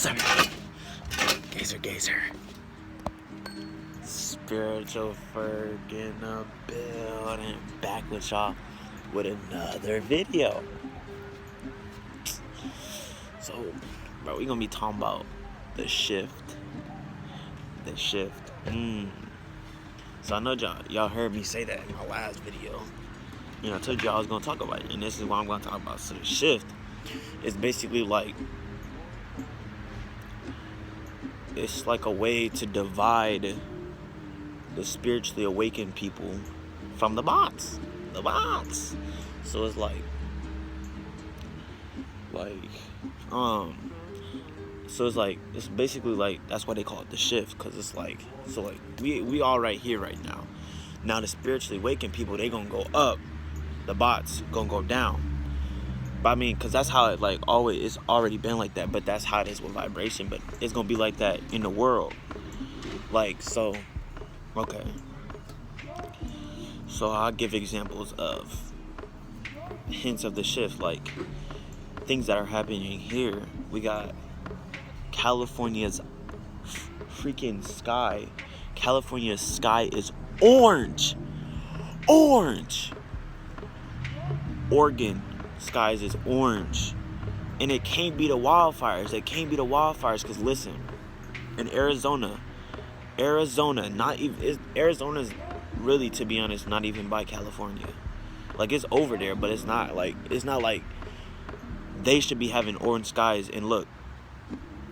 Sir. Gazer. Spiritual Ferg in the building. Back with y'all with another video. So, bro, we gonna be talking about the shift. So I know y'all heard me say that in my last video. You know, I told y'all I was gonna talk about it, and this is what I'm gonna talk about. So the shift is basically like, it's like a way to divide the spiritually awakened people from the bots. So it's it's basically like, that's why they call it the shift, because it's like, so like we all right here right now. Now the spiritually awakened people, they gonna go up, the bots gonna go down. But I mean, because that's how it like always, it's already been like that, but that's how it is with vibration. But it's gonna be like that in the world. Like, so, okay. So I'll give examples of hints of the shift, like things that are happening here. We got California's freaking sky. California's sky is orange. Oregon skies is orange, and it can't be the wildfires. Because listen, in Arizona's really, to be honest, not even by California. Like, it's over there, but it's not like they should be having orange skies, and look,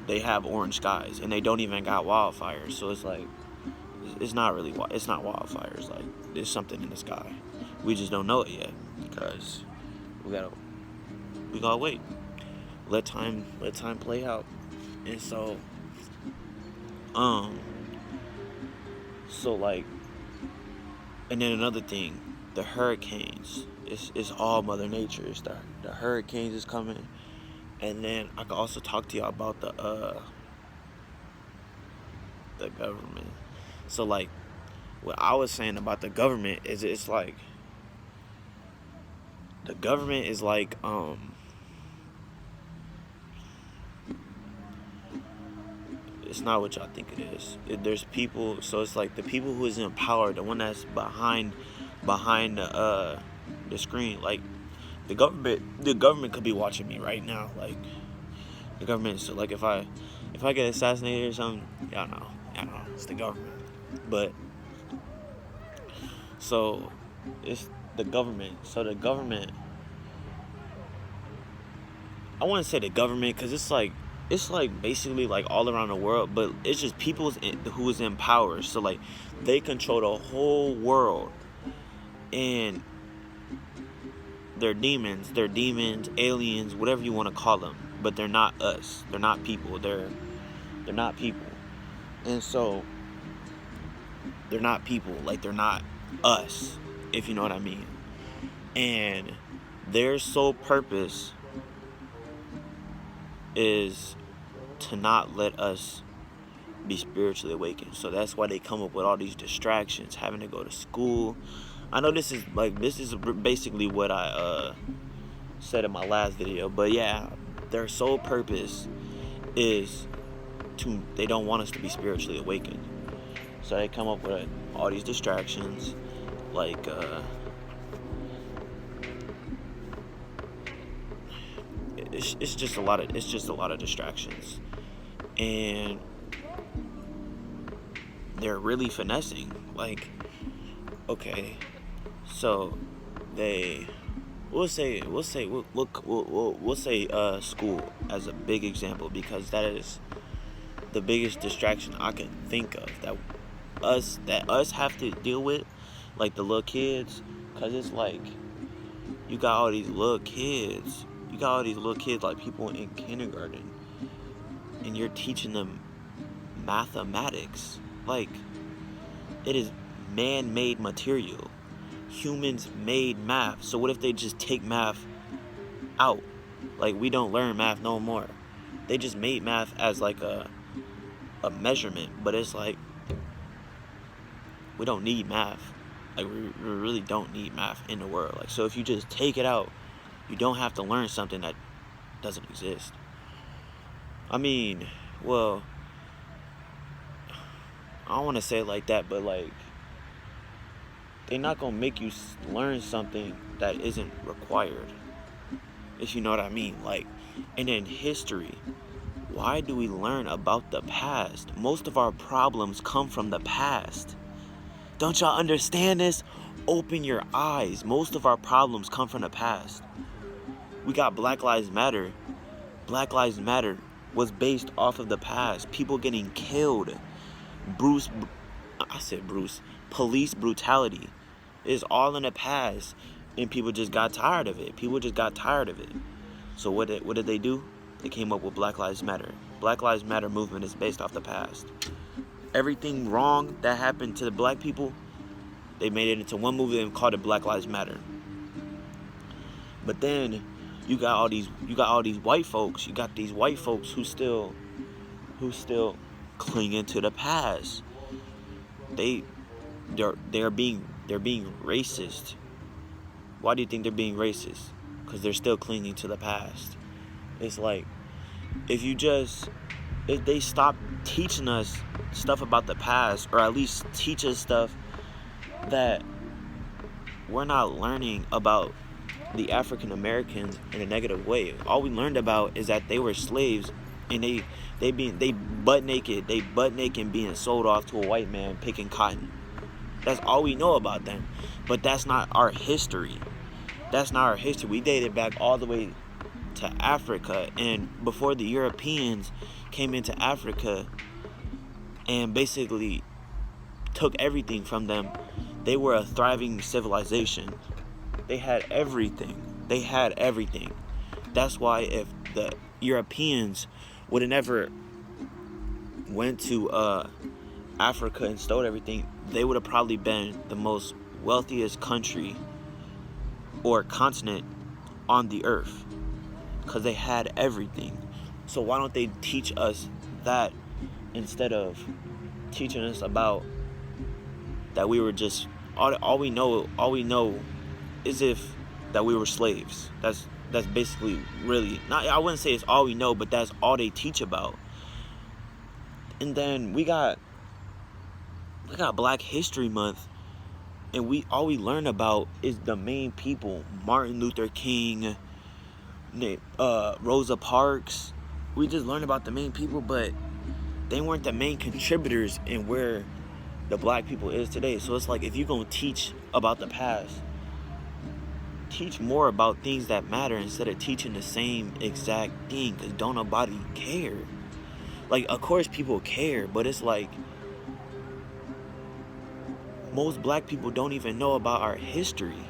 they have orange skies and they don't even got wildfires. So it's like, it's not wildfires. Like, there's something in the sky, we just don't know it yet, because we gotta wait. Let time play out. And so like, and then another thing, the hurricanes. It's all Mother Nature. It's the hurricanes is coming. And then I could also talk to y'all about the government. So like, what I was saying about the government is, it's like, the government is like, it's not what y'all think it is. There's people, so it's like the people who is in power, the one that's behind the screen. Like, the government could be watching me right now. Like, the government. So like, if I get assassinated or something, y'all know, it's the government. But so it's the government. So the government, I want to say the government, because it's like basically like all around the world, but it's just people who is in power. So like, they control the whole world, and they're demons, aliens, whatever you want to call them, but they're not us. They're not people. They're not people. And so they're not people, like, they're not us, if you know what I mean. And their sole purpose is to not let us be spiritually awakened. So that's why they come up with all these distractions, having to go to school. I know this is basically what I said in my last video, but yeah, their sole purpose is they don't want us to be spiritually awakened. So they come up with all these distractions, like it's just a lot of distractions, and they're really finessing. Like, okay, so we'll say school as a big example, because that is the biggest distraction I can think of that us have to deal with, like the little kids. Because it's like, you got all these little kids, like people in kindergarten, and you're teaching them mathematics. Like, it is man-made material. Humans made math. So what if they just take math out? Like, we don't learn math no more. They just made math as like a measurement, but it's like, we don't need math. Like, we really don't need math in the world. Like, so if you just take it out, you don't have to learn something that doesn't exist. I mean, well, I don't want to say it like that, but like they're not gonna make you learn something that isn't required, if you know what I mean. Like, and in history, why do we learn about the past? Most of our problems come from the past. Don't y'all understand this? Open your eyes. Most of our problems come from the past. We got Black Lives Matter. Black Lives Matter was based off of the past. People getting killed. Police brutality is all in the past, and people just got tired of it. So what did they do? They came up with Black Lives Matter. Black Lives Matter movement is based off the past. Everything wrong that happened to the black people, they made it into one movie and called it Black Lives Matter. But then you got all these white folks. You got these white folks who still clinging to the past. They're being racist. Why do you think they're being racist? Because they're still clinging to the past. It's like, if they stop teaching us stuff about the past, or at least teach us stuff that we're not learning about the African Americans in a negative way. All we learned about is that they were slaves, and they butt naked being sold off to a white man picking cotton. That's all we know about them. But that's not our history. We dated back all the way to Africa, and before the Europeans came into Africa and basically took everything from them, they were a thriving civilization. They had everything. That's why if the Europeans would have never went to Africa and stole everything, they would have probably been the most wealthiest country or continent on the earth, because they had everything. So why don't they teach us that, instead of teaching us about that we were just all we know is if that we were slaves. That's basically really not, I wouldn't say it's all we know, but that's all they teach about. And then we got Black History Month, and all we learn about is the main people: Martin Luther King, Rosa Parks. We just learn about the main people, but they weren't the main contributors in where the black people is today. So it's like, if you're gonna teach about the past, teach more about things that matter instead of teaching the same exact thing, because don't nobody care. Like, of course people care, but it's like, most black people don't even know about our history,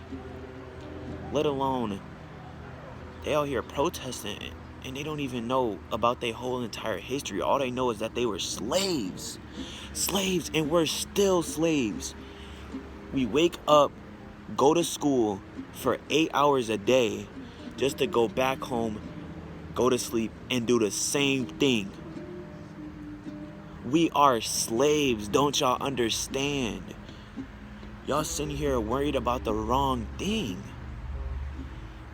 let alone they out here protesting, and they don't even know about their whole entire history. All they know is that they were slaves, and we're still slaves. We wake up, go to school for 8 hours a day, just to go back home, go to sleep, and do the same thing. We are slaves. Don't y'all understand? Y'all sitting here worried about the wrong thing.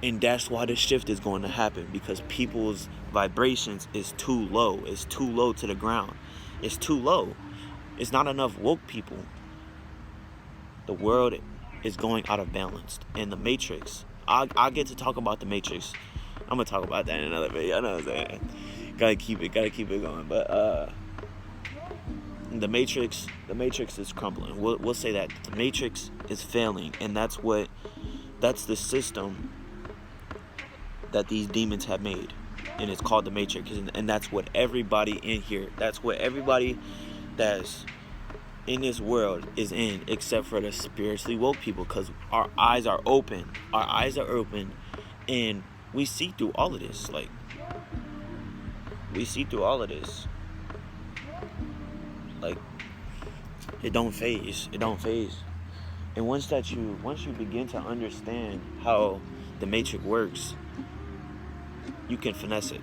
And that's why the shift is going to happen, because people's vibrations is too low. It's too low to the ground. It's too low. It's not enough woke people. The world is going out of balance. And the Matrix, I'll get to talk about the Matrix. I'm going to talk about that in another video. I know what I'm saying. Gotta keep it going. But the Matrix is crumbling. We'll say that the Matrix is failing, and that's the system that these demons have made, and it's called the Matrix. And that's what everybody in here, that's what everybody that's in this world is in, except for the spiritually woke people, because our eyes are open, and we see through all of this. Like, like, it don't phase. And once you begin to understand how the Matrix works, you can finesse it.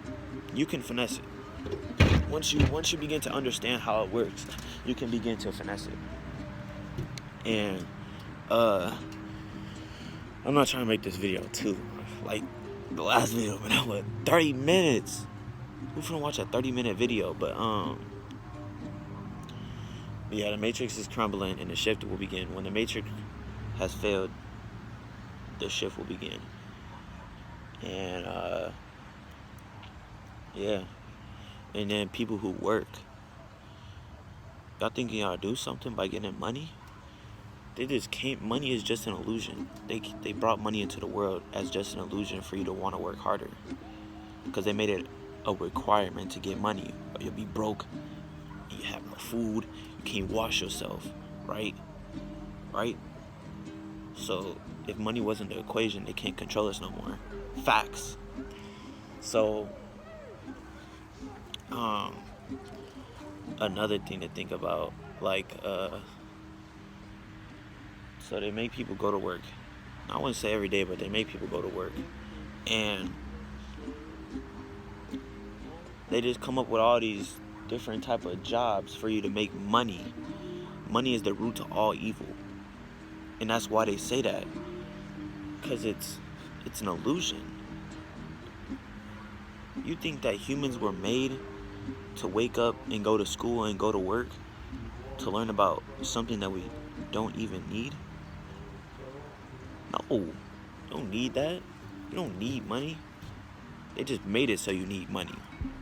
Once you begin to understand how it works, you can begin to finesse it. And I'm not trying to make this video too like the last video, but I was 30 minutes. Who finna watch a 30-minute video? But yeah, the Matrix is crumbling and the shift will begin. When the Matrix has failed, the shift will begin. And yeah. And then people who work, y'all thinking y'all do something by getting money? They just can't. Money is just an illusion. They brought money into the world as just an illusion for you to want to work harder, because they made it a requirement to get money, or you'll be broke, and you have no food, you can't wash yourself, right? So if money wasn't the equation, they can't control us no more. Facts. So another thing to think about, like so they make people go to work. I wouldn't say every day, but they make people go to work, and they just come up with all these different type of jobs for you to make money. Money is the root to all evil, and that's why they say that, because it's an illusion. You think that humans were made to wake up and go to school and go to work to learn about something that we don't even need? No, you don't need that. You don't need money. They just made it so you need money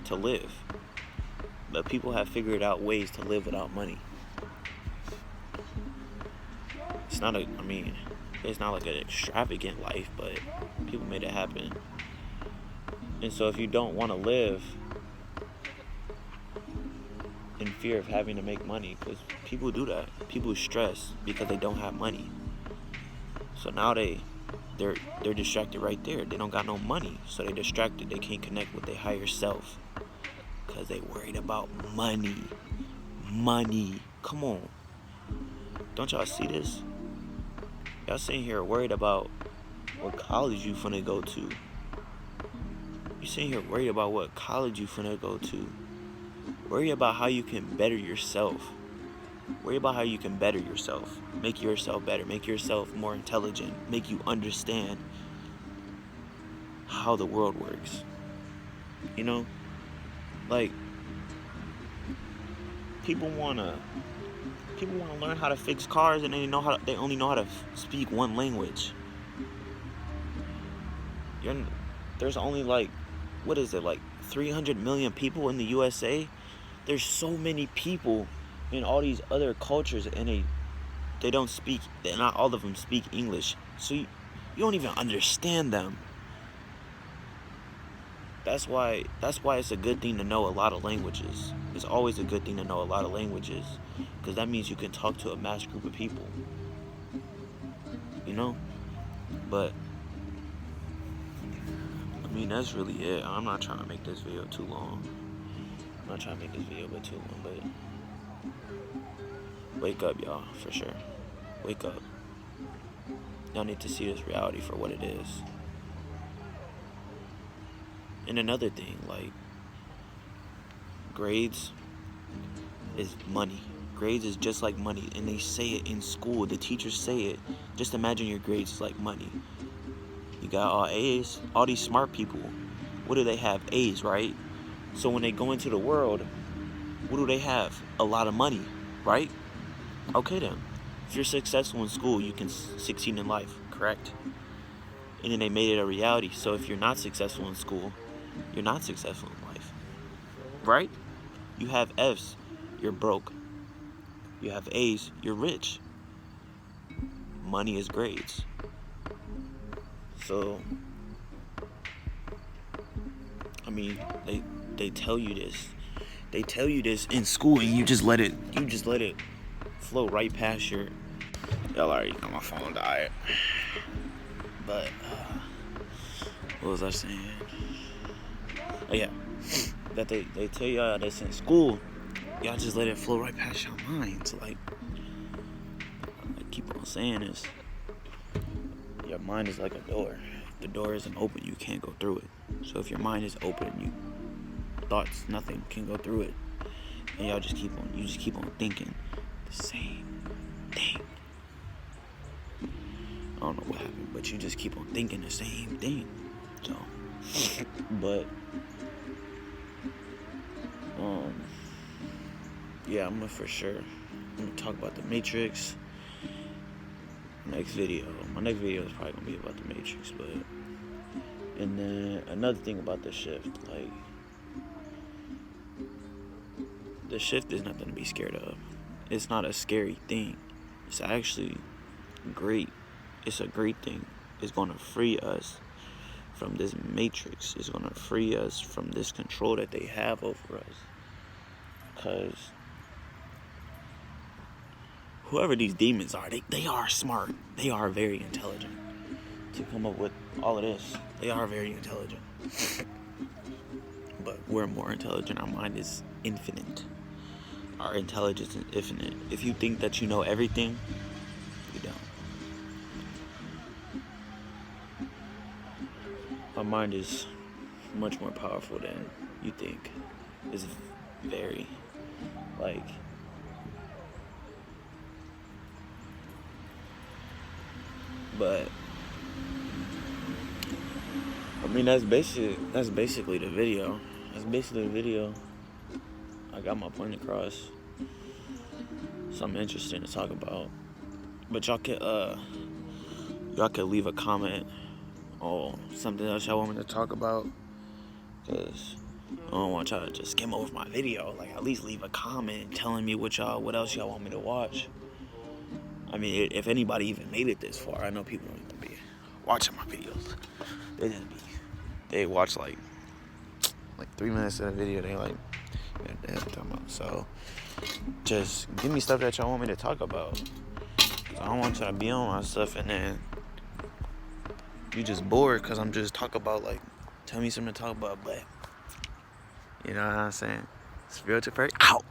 to live. But people have figured out ways to live without money. It's not like an extravagant life, but people made it happen. And so if you don't want to live in fear of having to make money, because people do that. People stress because they don't have money. So now they're distracted right there. They don't got no money, so they're distracted. They can't connect with their higher self because they worried about money. Money. Come on. Don't y'all see this? Y'all sitting here worried about what college you finna go to. You sitting here worried about what college you finna go to. Worry about how you can better yourself. Worry about how you can better yourself. Make yourself better. Make yourself more intelligent. Make you understand how the world works. You know? Like, people wanna learn how to fix cars, and they only know how to speak one language. There's only like 300 million people in the USA. There's so many people in all these other cultures, and not all of them speak English. So you don't even understand them. That's why it's a good thing to know a lot of languages. It's always a good thing to know a lot of languages, because that means you can talk to a mass group of people. You know? But that's really it. I'm not trying to make this video too long. But wake up, y'all, for sure. Wake up. Y'all need to see this reality for what it is. And another thing, like, grades is money. Grades is just like money, and they say it in school. The teachers say it. Just imagine your grades is like money. You got all A's, all these smart people. What do they have? A's, right? So when they go into the world, what do they have? A lot of money, right? Okay then. If you're successful in school, you can succeed in life, correct? And then they made it a reality. So if you're not successful in school, you're not successful in life, right? You have F's, you're broke. You have A's, you're rich. Money is grades. So, they tell you this. They tell you this in school, and you just let it flow right past your. Y'all already know my phone died. But what was I saying? Oh yeah, that they tell y'all this in school. Y'all just let it flow right past your minds. Like, I keep on saying this. Your mind is like a door. If the door isn't open, you can't go through it. So if your mind is open, nothing can go through it. And you just keep on thinking the same thing. I don't know what happened, but you just keep on thinking the same thing. So, but Um, yeah, I'm gonna for sure. I'm gonna talk about the Matrix next video. My next video is probably gonna be about the Matrix, but and then another thing about the shift, like the shift is nothing to be scared of. It's not a scary thing. It's actually great. It's a great thing. It's gonna free us from this matrix. It's gonna free us from this control that they have over us. Cause whoever these demons are, they are smart. They are very intelligent to come up with all of this. They are very intelligent. But we're more intelligent. Our mind is infinite. Our intelligence is infinite. If you think that you know everything, you don't. Our mind is much more powerful than you think. It's very, like, but I mean that's basically the video. I got my point across. Something interesting to talk about. But y'all could leave a comment or something else y'all want me to talk about. Cause I don't want y'all to just skim over my video. Like, at least leave a comment telling me what else y'all want me to watch. I mean, if anybody even made it this far, I know people don't even be watching my videos. They watch like 3 minutes of the video. They like, yeah, damn, talking about. So just give me stuff that y'all want me to talk about. I don't want y'all to be on my stuff and then you just bored because I'm just talking about, like, tell me something to talk about, but you know what I'm saying? It's real to out.